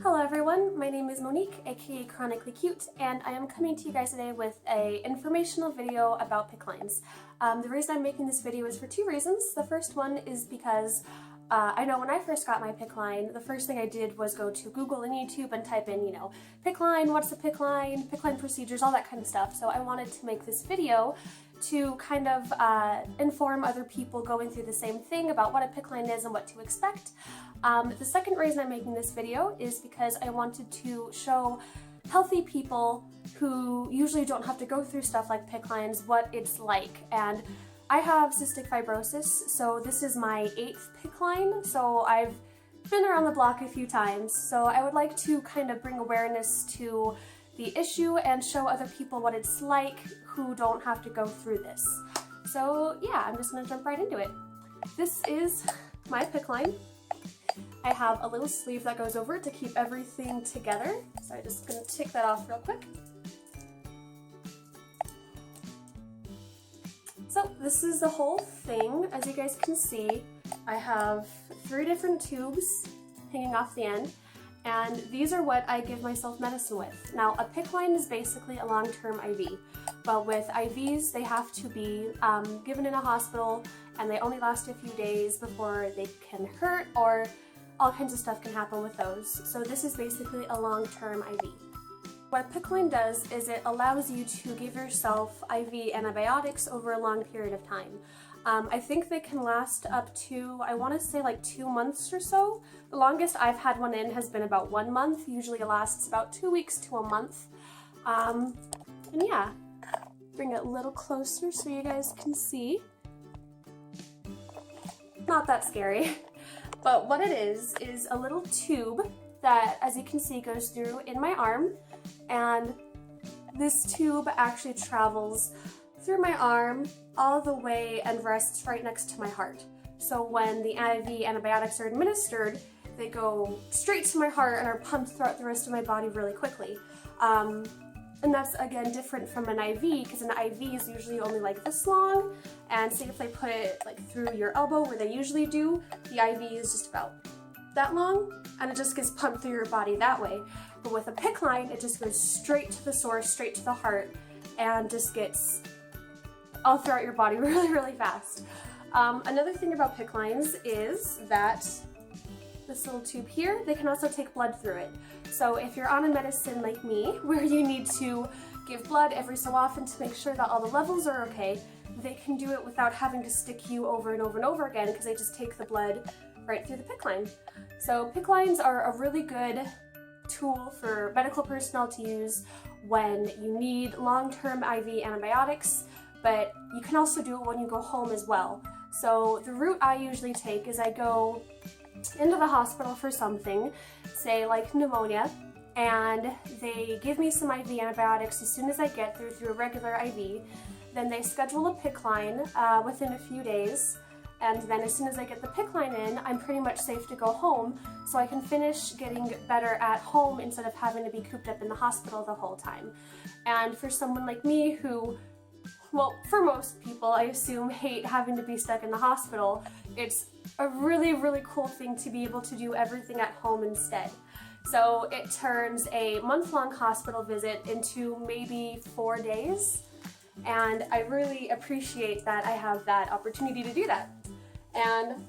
Hello everyone, my name is Monique, aka Chronically Cute, and I am coming to you guys today with an informational video about PICC lines. The reason I'm making this video is for two reasons. The first one is because I know when I first got my PICC line, the first thing I did was go to Google and YouTube and type in, PICC line, what's a PICC line procedures, all that kind of stuff. So I wanted to make this video to kind of inform other people going through the same thing about what a PICC line is and what to expect. The second reason I'm making this video is because I wanted to show healthy people who usually don't have to go through stuff like PICC lines what it's like. And I have cystic fibrosis, so this is my 8th PICC line, so I've been around the block a few times. So I would like to kind of bring awareness to the issue and show other people what it's like who don't have to go through this. So yeah, I'm just gonna jump right into it. This is my PICC line. I have a little sleeve that goes over it to keep everything together. So I'm just gonna take that off real quick. So this is the whole thing. As you guys can see, I have 3 different tubes hanging off the end, and these are what I give myself medicine with. Now, a PICC line is basically a long-term IV, but with IVs, they have to be given in a hospital, and they only last a few days before they can hurt, or all kinds of stuff can happen with those. So this is basically a long-term IV. What a PICC line does is it allows you to give yourself IV antibiotics over a long period of time. I think they can last up to, I want to say like 2 months or so. The longest I've had one in has been about 1 month. Usually it lasts about 2 weeks to a month. And yeah, bring it a little closer so you guys can see. Not that scary. But what it is a little tube that, as you can see, goes through in my arm. And this tube actually travels through my arm all the way and rests right next to my heart. So when the IV antibiotics are administered, they go straight to my heart and are pumped throughout the rest of my body really quickly. And that's, again, different from an IV, because an IV is usually only like this long, and say if they put it like through your elbow where they usually do, the IV is just about that long, and it just gets pumped through your body that way. But with a PICC line, it just goes straight to the source, straight to the heart, and just gets all throughout your body really, really fast. Another thing about PICC lines is that this little tube here, they can also take blood through it. So if you're on a medicine like me, where you need to give blood every so often to make sure that all the levels are okay, they can do it without having to stick you over and over and over again, because they just take the blood right through the PICC line. So PICC lines are a really good tool for medical personnel to use when you need long-term IV antibiotics, but you can also do it when you go home as well. So the route I usually take is I go into the hospital for something, say like pneumonia, and they give me some IV antibiotics as soon as I get through a regular IV. Then they schedule a PICC line within a few days, and then as soon as I get the PICC line in, I'm pretty much safe to go home, so I can finish getting better at home instead of having to be cooped up in the hospital the whole time. And for someone like me who, well, for most people, I assume, hate having to be stuck in the hospital, it's a really, really cool thing to be able to do everything at home instead. So it turns a month-long hospital visit into maybe 4 days, and I really appreciate that I have that opportunity to do that. And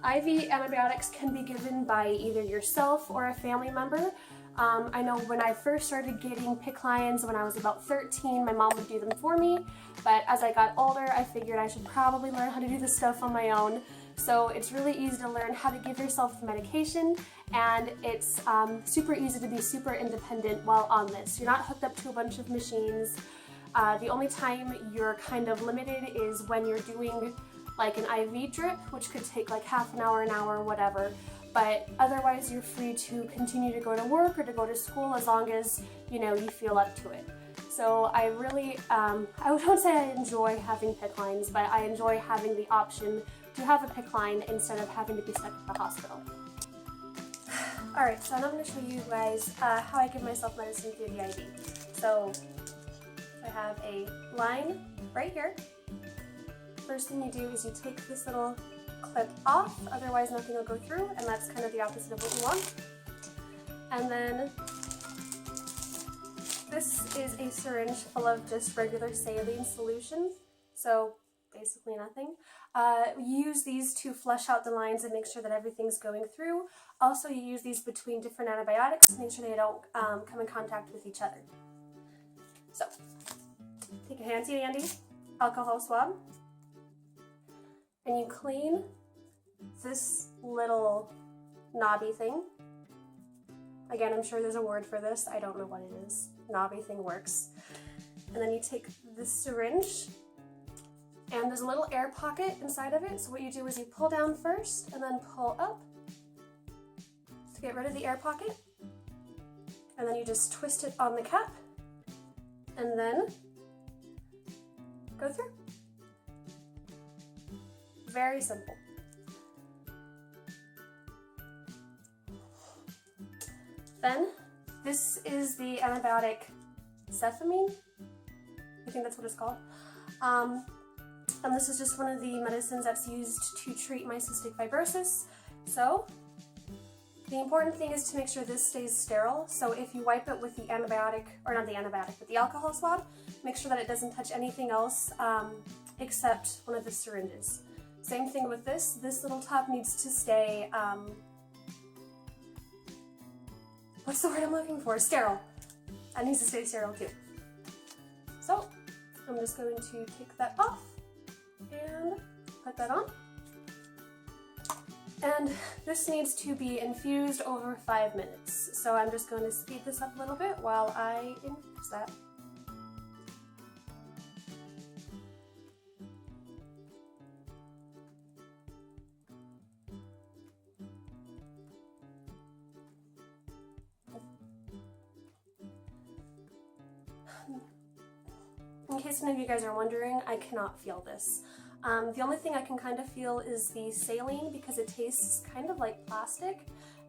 IV antibiotics can be given by either yourself or a family member. I know when I first started getting PICC lines when I was about 13, my mom would do them for me, but as I got older, I figured I should probably learn how to do this stuff on my own. So it's really easy to learn how to give yourself the medication, and it's super easy to be super independent while on this. You're not hooked up to a bunch of machines. The only time you're kind of limited is when you're doing like an IV drip, which could take like half an hour, whatever. But otherwise you're free to continue to go to work or to go to school as long as, you feel up to it. So I really, I won't say I enjoy having PICC lines, but I enjoy having the option to have a PICC line instead of having to be stuck at the hospital. Alright, so now I'm going to show you guys how I give myself medicine through the IV. So I have a line right here. First thing you do is you take this little clip off, otherwise nothing will go through, and that's kind of the opposite of what you want. And then this is a syringe full of just regular saline solution, so basically nothing. You use these to flush out the lines and make sure that everything's going through. Also, you use these between different antibiotics to make sure they don't come in contact with each other. So, take a handy dandy alcohol swab, and you clean this little knobby thing. Again, I'm sure there's a word for this. I don't know what it is. Knobby thing works. And then you take this syringe, and there's a little air pocket inside of it. So what you do is you pull down first and then pull up to get rid of the air pocket. And then you just twist it on the cap and then go through. Very simple. Then, this is the antibiotic Heparin. I think that's what it's called. And this is just one of the medicines that's used to treat my cystic fibrosis. So, the important thing is to make sure this stays sterile. So if you wipe it with the antibiotic, or not the antibiotic, but the alcohol swab, make sure that it doesn't touch anything else except one of the syringes. Same thing with this. This little top needs to stay, what's the word I'm looking for? Sterile. That needs to stay sterile too. So, I'm just going to take that off and put that on. And this needs to be infused over 5 minutes. So I'm just going to speed this up a little bit while I infuse that. In case any of you guys are wondering, I cannot feel this. The only thing I can kind of feel is the saline because it tastes kind of like plastic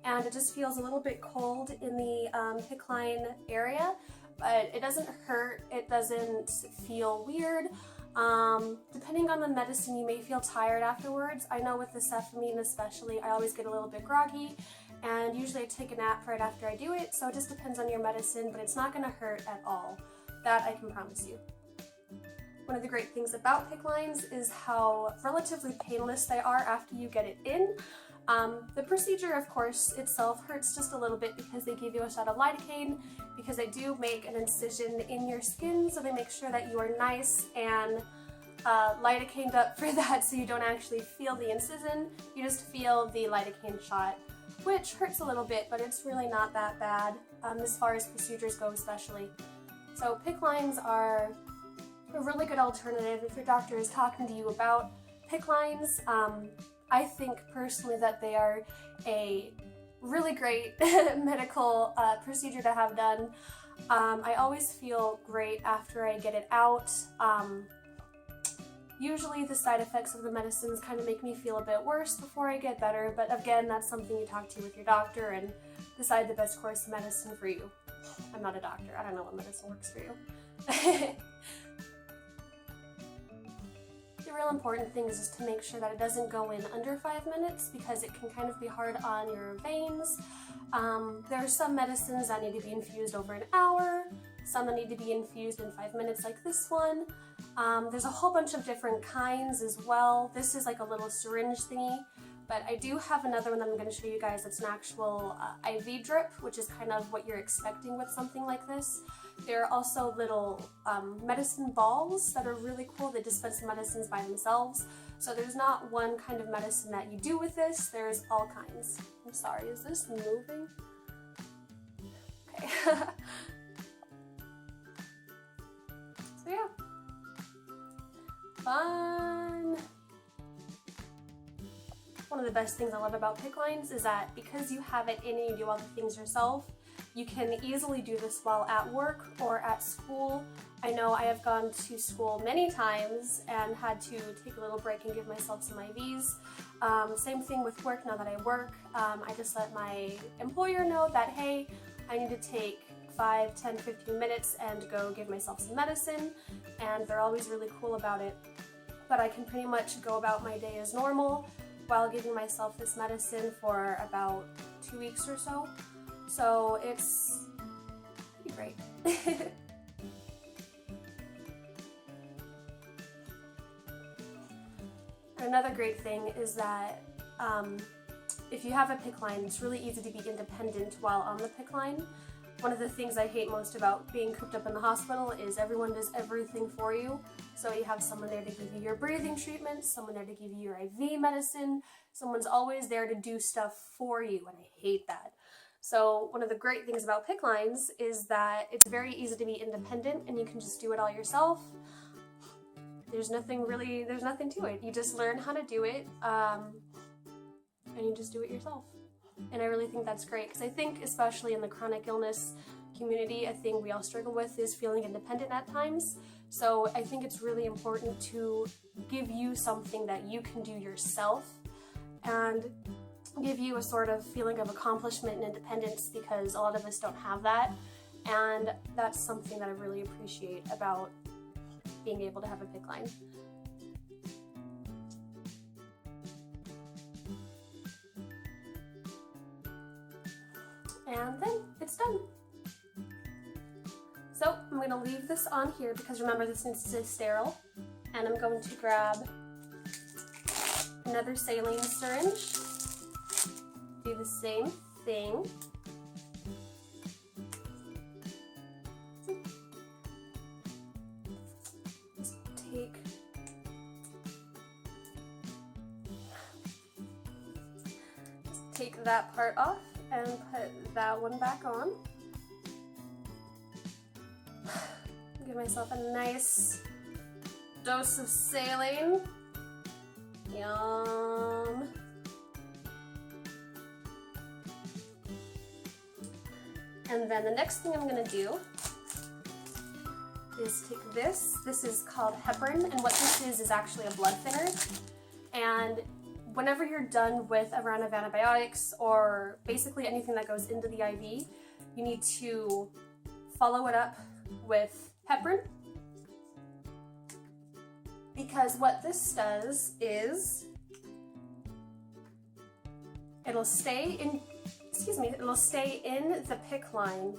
and it just feels a little bit cold in the PICC line area, but it doesn't hurt, it doesn't feel weird. Depending on the medicine, you may feel tired afterwards. I know with the Heparin especially, I always get a little bit groggy and usually I take a nap right after I do it, so it just depends on your medicine, but it's not going to hurt at all. That I can promise you. One of the great things about PICC lines is how relatively painless they are after you get it in. The procedure, of course, itself hurts just a little bit because they give you a shot of lidocaine, because they do make an incision in your skin, so they make sure that you are nice and lidocained up for that so you don't actually feel the incision, you just feel the lidocaine shot, which hurts a little bit, but it's really not that bad as far as procedures go especially. So PICC lines are a really good alternative if your doctor is talking to you about PICC lines. I think personally that they are a really great medical procedure to have done. I always feel great after I get it out. Usually the side effects of the medicines kind of make me feel a bit worse before I get better, but again, that's something you talk to with your doctor and decide the best course of medicine for you. I'm not a doctor, I don't know what medicine works for you. The real important thing is just to make sure that it doesn't go in under 5 minutes because it can kind of be hard on your veins. There are some medicines that need to be infused over an hour, some that need to be infused in 5 minutes like this one. There's a whole bunch of different kinds as well. This is like a little syringe thingy, but I do have another one that I'm going to show you guys that's an actual IV drip, which is kind of what you're expecting with something like this. There are also little medicine balls that are really cool. They dispense medicines by themselves. So there's not one kind of medicine that you do with this, there's all kinds. I'm sorry, is this moving? Okay. So yeah. Fun! One of the best things I love about PICC lines is that because you have it in and you do all the things yourself, you can easily do this while at work or at school. I know I have gone to school many times and had to take a little break and give myself some IVs. Same thing with work. Now that I work, I just let my employer know that, hey, I need to take 5, 10, 15 minutes and go give myself some medicine, and they're always really cool about it. But I can pretty much go about my day as normal while giving myself this medicine for about 2 weeks or so. So it's pretty great. Another great thing is that if you have a PICC line, it's really easy to be independent while on the PICC line. One of the things I hate most about being cooped up in the hospital is everyone does everything for you. So you have someone there to give you your breathing treatment, someone there to give you your IV medicine, someone's always there to do stuff for you, and I hate that. So one of the great things about PICC lines is that it's very easy to be independent and you can just do it all yourself. There's nothing to it. You just learn how to do it, and you just do it yourself. And I really think that's great, because I think especially in the chronic illness community, a thing we all struggle with is feeling independent at times. So I think it's really important to give you something that you can do yourself and give you a sort of feeling of accomplishment and independence, because a lot of us don't have that. And that's something that I really appreciate about being able to have a PICC line. And then it's done. So I'm going to leave this on here because remember this needs to stay sterile. And I'm going to grab another saline syringe. Do the same thing. Just take that part off and put that one back on. Give myself a nice dose of saline. Yum. And then the next thing I'm gonna do is take this. This is called Heparin, and what this is actually a blood thinner. And whenever you're done with a round of antibiotics or basically anything that goes into the IV, you need to follow it up with heparin, because what this does is it'll stay in the PICC line.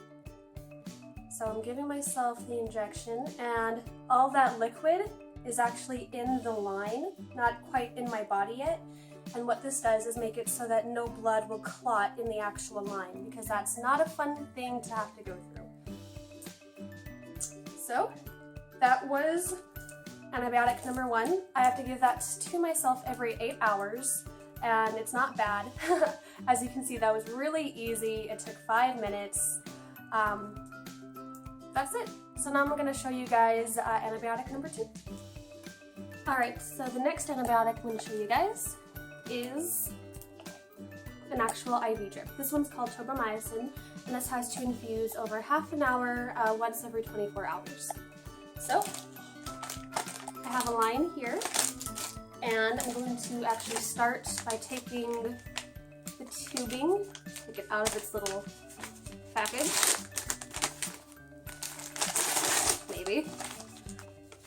So I'm giving myself the injection, and all that liquid is actually in the line, not quite in my body yet. And what this does is make it so that no blood will clot in the actual line, because that's not a fun thing to have to go through. So that was antibiotic number 1. I have to give that to myself every 8 hours, and it's not bad. As you can see, that was really easy. It took 5 minutes. That's it. So now I'm going to show you guys antibiotic number 2. Alright, so the next antibiotic I'm going to show you guys is an actual IV drip. This one's called tobramycin, and this has to infuse over half an hour once every 24 hours. So I have a line here, and I'm going to actually start by taking the tubing, take it out of its little package, maybe,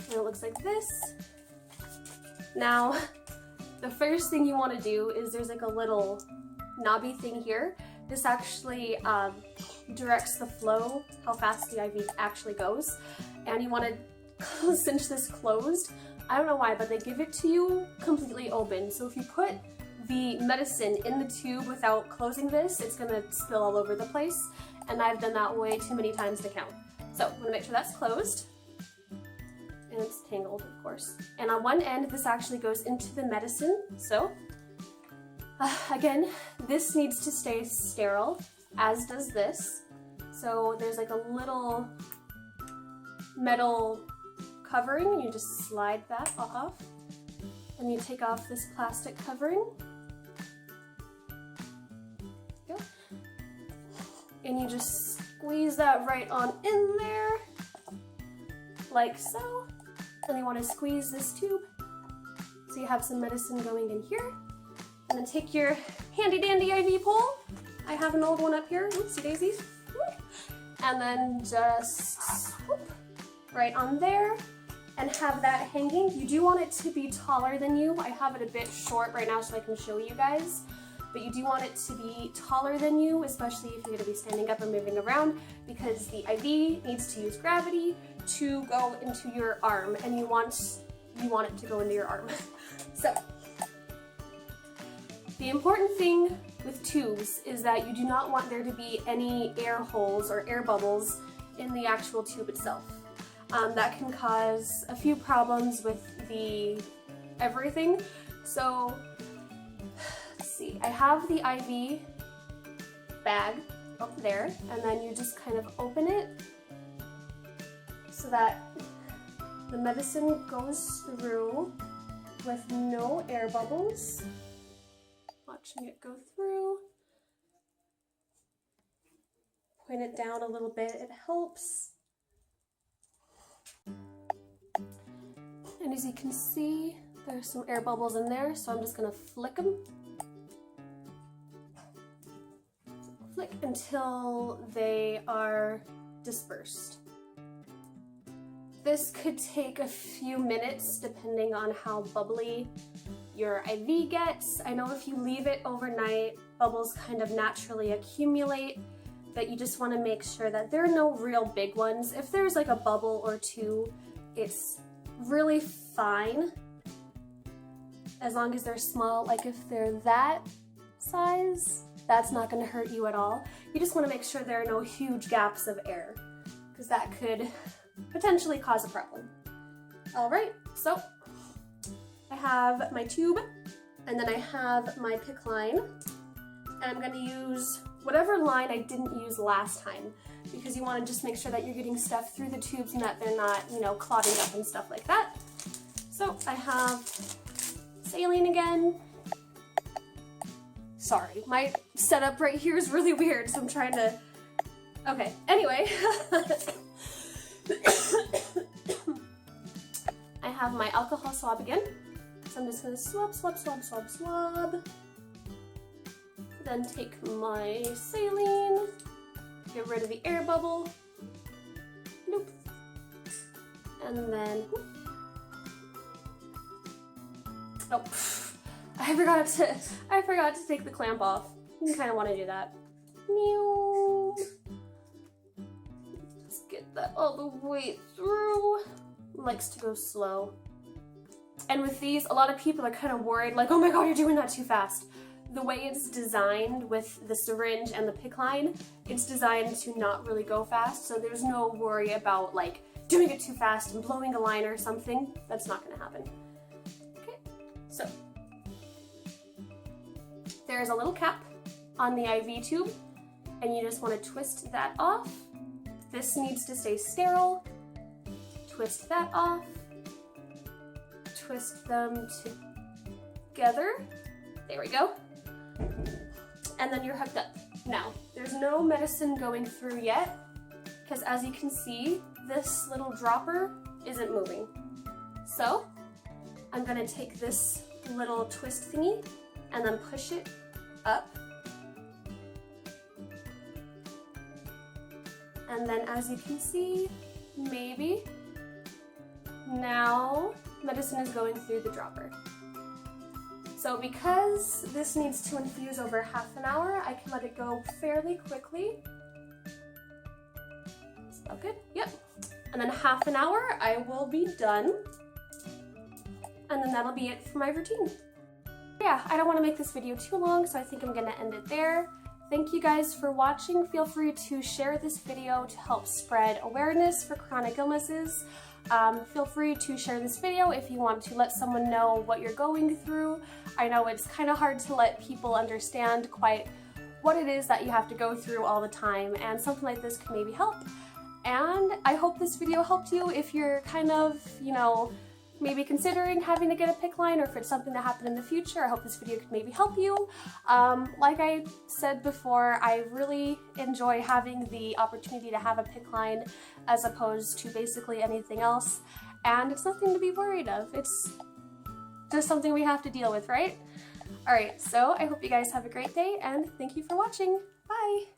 and it looks like this. Now, the first thing you want to do is there's like a little knobby thing here. This actually directs the flow, how fast the IV actually goes, and you want to cinch this closed. I don't know why, but they give it to you completely open. So if you put the medicine in the tube without closing this, it's going to spill all over the place, and I've done that way too many times to count. So I'm going to make sure that's closed. And it's tangled, of course. And on one end, this actually goes into the medicine. So, again, this needs to stay sterile, as does this. So there's like a little metal covering. You just slide that off. And you take off this plastic covering. Good. And you just squeeze that right on in there, like so. And you want to squeeze this tube so you have some medicine going in here. And then take your handy dandy IV pole. I have an old one up here, oopsie daisies. And then just whoop, right on there and have that hanging. You do want it to be taller than you. I have it a bit short right now so I can show you guys. But but you do want it to be taller than you, especially if you're going to be standing up or moving around, because the IV needs to use gravity to go into your arm, and you want it to go into your arm. So, the important thing with tubes is that you do not want there to be any air holes or air bubbles in the actual tube itself. That can cause a few problems with the everything. So, let's see, I have the IV bag up there, and then you just kind of open it so that the medicine goes through with no air bubbles. Watching it go through. Point it down a little bit, it helps. And as you can see, there's some air bubbles in there, so I'm just gonna flick them. Flick until they are dispersed. This could take a few minutes depending on how bubbly your IV gets. I know if you leave it overnight, bubbles kind of naturally accumulate, but you just want to make sure that there are no real big ones. If there's like a bubble or two, it's really fine as long as they're small. Like if they're that size, that's not going to hurt you at all. You just want to make sure there are no huge gaps of air, because that could potentially cause a problem. All right, so I have my tube, and then I have my PICC line, and I'm going to use whatever line I didn't use last time, because you want to just make sure that you're getting stuff through the tubes and that they're not, you know, clogging up and stuff like that. So I have saline again. Sorry, my setup right here is really weird, so I'm trying to, okay, anyway. I have my alcohol swab again, so I'm just going to swab, swab, swab, swab, swab. Then take my saline, get rid of the air bubble, nope, and then, oh, I forgot to take the clamp off. You kind of want to do that. Let's get that all the way through. Likes to go slow. And with these, a lot of people are kind of worried, like, oh my god, you're doing that too fast. The way it's designed with the syringe and the PICC line, it's designed to not really go fast, so there's no worry about like doing it too fast and blowing a line or something. That's not going to happen. Okay, so there's a little cap on the IV tube, and you just want to twist that off. This needs to stay sterile. Twist that off. Twist them together. There we go. And then you're hooked up. Now, there's no medicine going through yet, because as you can see, this little dropper isn't moving. So, I'm gonna take this little twist thingy and then push it up. And then as you can see, maybe, now medicine is going through the dropper. So because this needs to infuse over half an hour, I can let it go fairly quickly. Is that good? Yep. And then half an hour, I will be done. And then that'll be it for my routine. Yeah, I don't want to make this video too long, so I think I'm gonna end it there. Thank you guys for watching. Feel free to share this video to help spread awareness for chronic illnesses. Feel free to share this video if you want to let someone know what you're going through. I know it's kind of hard to let people understand quite what it is that you have to go through all the time, and something like this can maybe help. And I hope this video helped you if you're kind of, you know, maybe considering having to get a PICC line, or if it's something that happened in the future. I hope this video could maybe help you. Like I said before, I really enjoy having the opportunity to have a PICC line as opposed to basically anything else, and it's nothing to be worried of. It's just something we have to deal with, right? Alright, so I hope you guys have a great day, and thank you for watching. Bye!